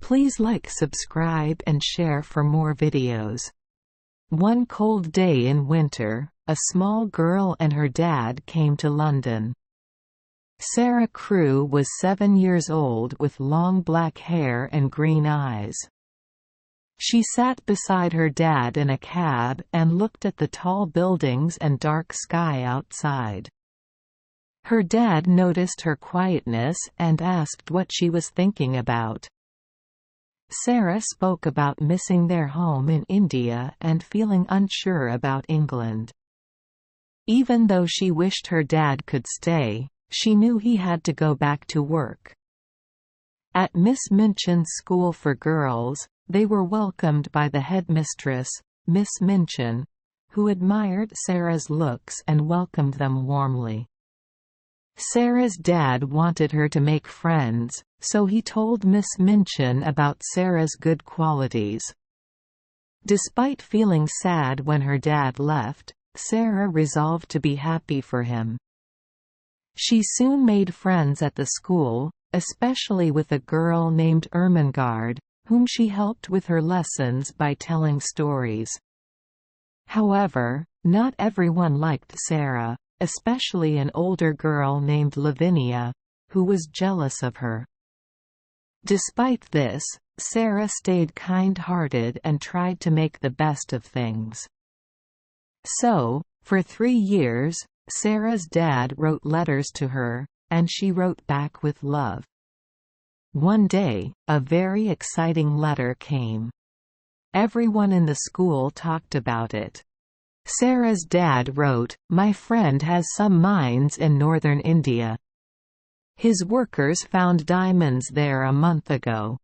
Please like, subscribe and share for more videos. One cold day in winter, a small girl and her dad came to London. Sarah Crewe was 7 years old with long black hair and green eyes. She sat beside her dad in a cab and looked at the tall buildings and dark sky outside. Her dad noticed her quietness and asked what she was thinking about. Sarah spoke about missing their home in India and feeling unsure about England. Even though she wished her dad could stay, she knew he had to go back to work. At Miss Minchin's school for girls, they were welcomed by the headmistress, Miss Minchin, who admired Sarah's looks and welcomed them warmly. Sarah's dad wanted her to make friends, so he told Miss Minchin about Sarah's good qualities. Despite feeling sad when her dad left, Sarah resolved to be happy for him. She soon made friends at the school, especially with a girl named Ermengarde, whom she helped with her lessons by telling stories. However, not everyone liked Sarah, especially an older girl named Lavinia, who was jealous of her. Despite this, Sarah stayed kind-hearted and tried to make the best of things. So, for 3 years, Sarah's dad wrote letters to her, and she wrote back with love. One day, a very exciting letter came. Everyone in the school talked about it. Sarah's dad wrote, "My friend has some mines in northern India. His workers found diamonds there a month ago.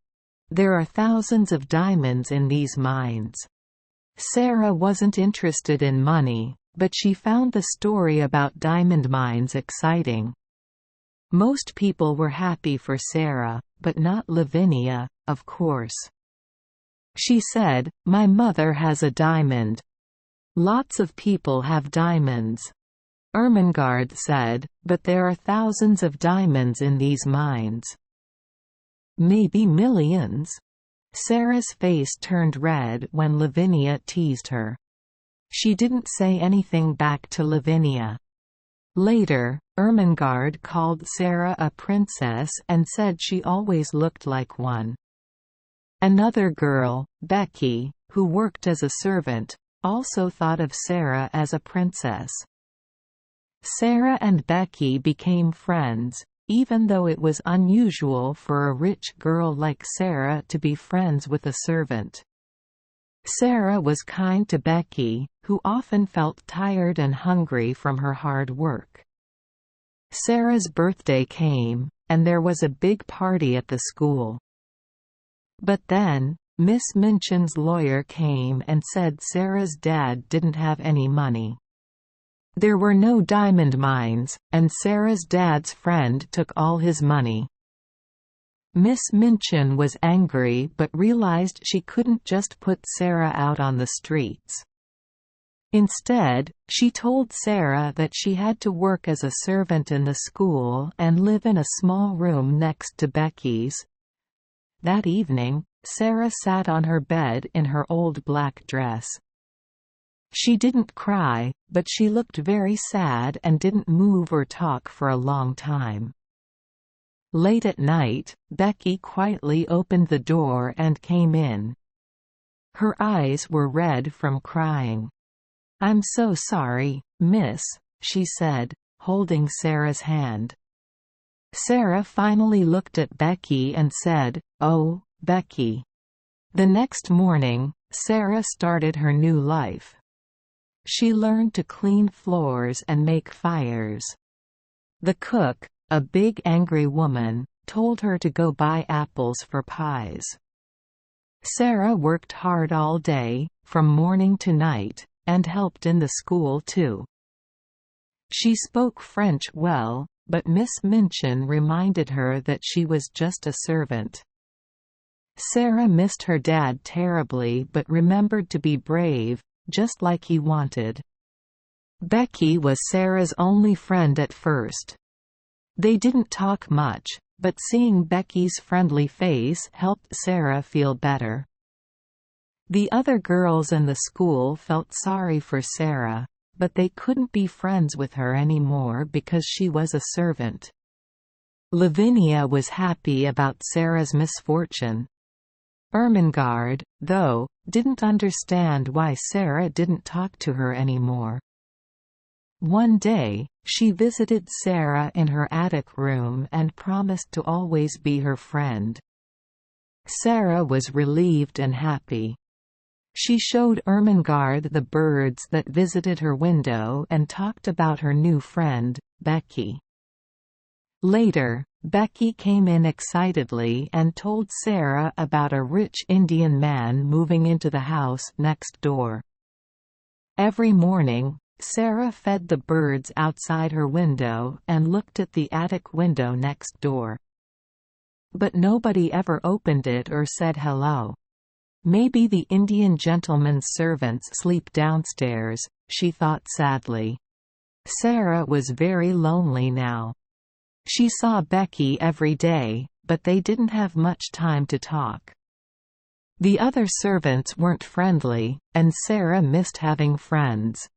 There are thousands of diamonds in these mines." Sarah wasn't interested in money, but she found the story about diamond mines exciting. Most people were happy for Sarah, but not Lavinia, of course. She said, "My mother has a diamond. Lots of people have diamonds." Ermengarde said, "But there are thousands of diamonds in these mines. Maybe millions." Sarah's face turned red when Lavinia teased her. She didn't say anything back to Lavinia. Later, Ermengarde called Sarah a princess and said she always looked like one. Another girl, Becky, who worked as a servant, also thought of Sarah as a princess. Sarah and Becky became friends, even though it was unusual for a rich girl like Sarah to be friends with a servant. Sarah was kind to Becky, who often felt tired and hungry from her hard work. Sarah's birthday came, and there was a big party at the school. But then, Miss Minchin's lawyer came and said Sarah's dad didn't have any money. There were no diamond mines, and Sarah's dad's friend took all his money. Miss Minchin was angry but realized she couldn't just put Sarah out on the streets. Instead, she told Sarah that she had to work as a servant in the school and live in a small room next to Becky's. That evening, Sarah sat on her bed in her old black dress. She didn't cry, but she looked very sad and didn't move or talk for a long time. Late at night, Becky quietly opened the door and came in. Her eyes were red from crying. "I'm so sorry, miss," she said, holding Sarah's hand. Sarah finally looked at Becky and said, "Oh, Becky." The next morning, Sarah started her new life. She learned to clean floors and make fires. The cook, a big angry woman, told her to go buy apples for pies. Sarah worked hard all day, from morning to night, and helped in the school too. She spoke French well, but Miss Minchin reminded her that she was just a servant. Sarah missed her dad terribly but remembered to be brave, just like he wanted. Becky was Sarah's only friend at first. They didn't talk much, but seeing Becky's friendly face helped Sarah feel better. The other girls in the school felt sorry for Sarah, but they couldn't be friends with her anymore because she was a servant. Lavinia was happy about Sarah's misfortune. Ermengarde, though, didn't understand why Sarah didn't talk to her anymore. One day, she visited Sarah in her attic room and promised to always be her friend. Sarah was relieved and happy. She showed Ermengarde the birds that visited her window and talked about her new friend, Becky. Later, Becky came in excitedly and told Sarah about a rich Indian man moving into the house next door. Every morning, Sarah fed the birds outside her window and looked at the attic window next door. But nobody ever opened it or said hello. Maybe the Indian gentleman's servants sleep downstairs, she thought sadly. Sarah was very lonely now. She saw Becky every day, but they didn't have much time to talk. The other servants weren't friendly, and Sarah missed having friends.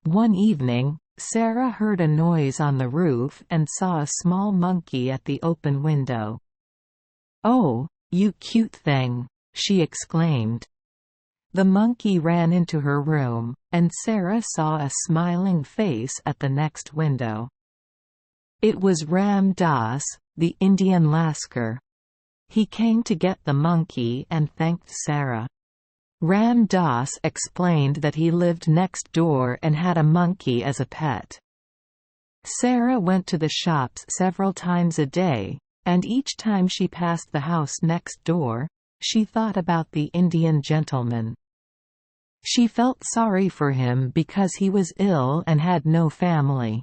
One evening, Sarah heard a noise on the roof and saw a small monkey at the open window. "Oh, you cute thing!" she exclaimed. The monkey ran into her room, and Sarah saw a smiling face at the next window. It was Ram Das, the Indian Lascar. He came to get the monkey and thanked Sarah. Ram Das explained that he lived next door and had a monkey as a pet. Sarah went to the shops several times a day, and each time she passed the house next door, she thought about the Indian gentleman. She felt sorry for him because he was ill and had no family.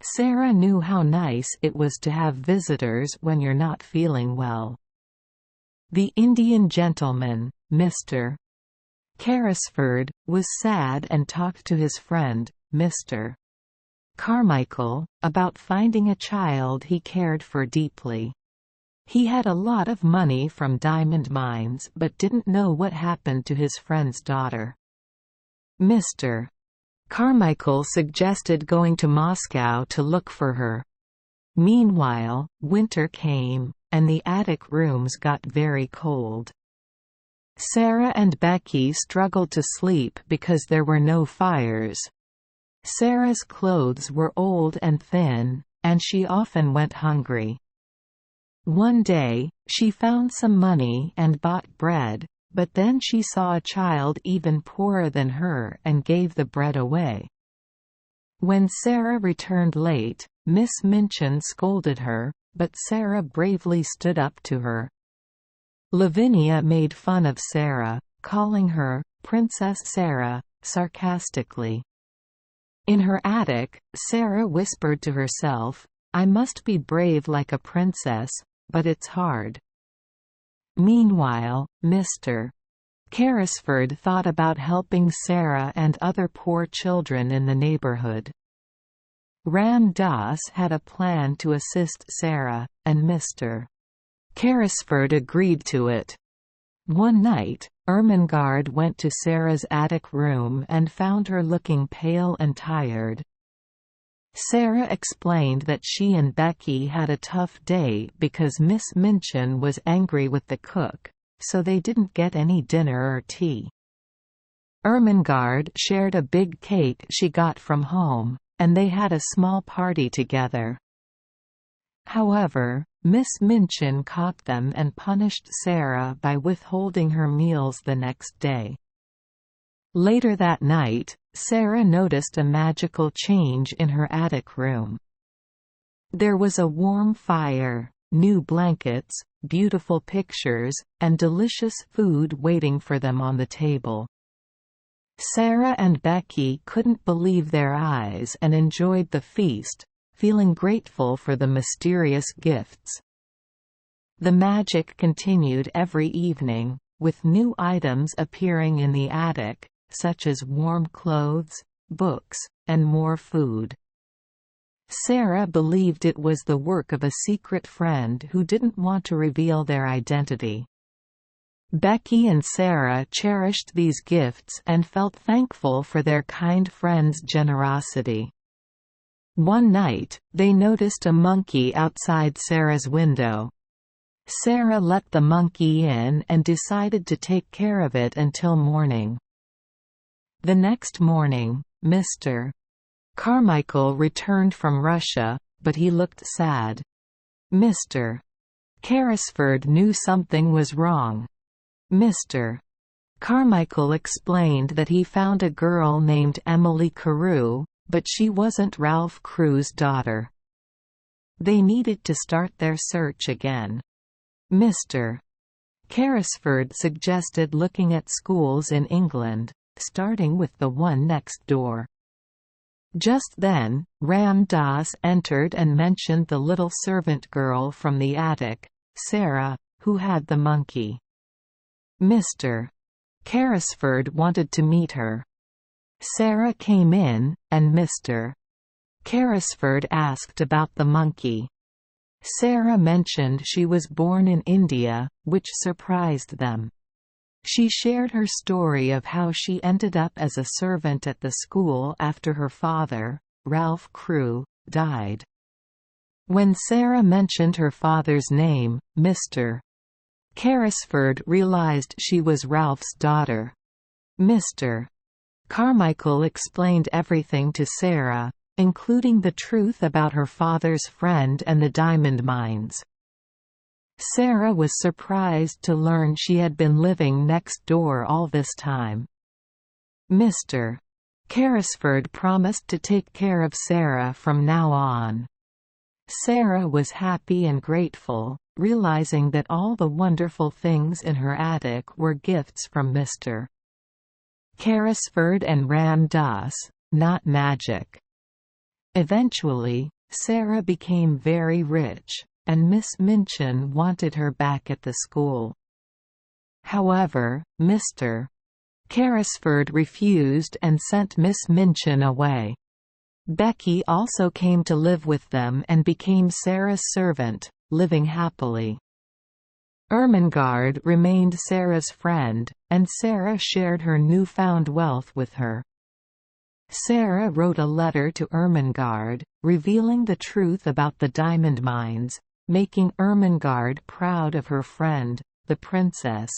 Sarah knew how nice it was to have visitors when you're not feeling well. The Indian gentleman, Mr. Carrisford, was sad and talked to his friend, Mr. Carmichael, about finding a child he cared for deeply. He had a lot of money from diamond mines but didn't know what happened to his friend's daughter. Mr. Carmichael suggested going to Moscow to look for her. Meanwhile, winter came, and the attic rooms got very cold. Sarah and Becky struggled to sleep because there were no fires. Sarah's clothes were old and thin, and she often went hungry. One day, she found some money and bought bread, but then she saw a child even poorer than her and gave the bread away. When Sarah returned late, Miss Minchin scolded her, but Sarah bravely stood up to her. Lavinia made fun of Sarah, calling her Princess Sarah, sarcastically. In her attic, Sarah whispered to herself, "I must be brave like a princess, but it's hard." Meanwhile, Mr. Carrisford thought about helping Sarah and other poor children in the neighborhood. Ram Das had a plan to assist Sarah, and Mr. Carrisford agreed to it. One night, Ermengarde went to Sarah's attic room and found her looking pale and tired. Sarah explained that she and Becky had a tough day because Miss Minchin was angry with the cook, so they didn't get any dinner or tea. Ermengarde shared a big cake she got from home, and they had a small party together. However, Miss Minchin caught them and punished Sarah by withholding her meals the next day. Later that night, Sarah noticed a magical change in her attic room. There was a warm fire, new blankets, beautiful pictures, and delicious food waiting for them on the table. Sarah and Becky couldn't believe their eyes and enjoyed the feast, feeling grateful for the mysterious gifts. The magic continued every evening, with new items appearing in the attic, such as warm clothes, books, and more food. Sarah believed it was the work of a secret friend who didn't want to reveal their identity. Becky and Sarah cherished these gifts and felt thankful for their kind friend's generosity. One night, they noticed a monkey outside Sarah's window. Sarah let the monkey in and decided to take care of it until morning. The next morning, Mr. Carmichael returned from Russia, but he looked sad. Mr. Carrisford knew something was wrong. Mr. Carmichael explained that he found a girl named Emily Carew, but she wasn't Ralph Crew's daughter. They needed to start their search again. Mr. Carrisford suggested looking at schools in England, starting with the one next door. Just then, Ram Dass entered and mentioned the little servant girl from the attic, Sarah, who had the monkey. Mr. Carrisford wanted to meet her. Sarah came in, and Mr. Carrisford asked about the monkey. Sarah mentioned she was born in India, which surprised them. She shared her story of how she ended up as a servant at the school after her father, Ralph Crewe, died. When Sarah mentioned her father's name, Mr. Carrisford realized she was Ralph's daughter. Mr. Carmichael explained everything to Sarah, including the truth about her father's friend and the diamond mines. Sarah was surprised to learn she had been living next door all this time. Mr. Carrisford promised to take care of Sarah from now on. Sarah was happy and grateful, realizing that all the wonderful things in her attic were gifts from Mr. Carrisford and Ram Dass, not magic. Eventually, Sarah became very rich, and Miss Minchin wanted her back at the school. However, Mr. Carrisford refused and sent Miss Minchin away. Becky also came to live with them and became Sarah's servant, living happily. Ermengarde remained Sarah's friend, and Sarah shared her newfound wealth with her. Sarah wrote a letter to Ermengarde, revealing the truth about the diamond mines, making Ermengarde proud of her friend, the princess.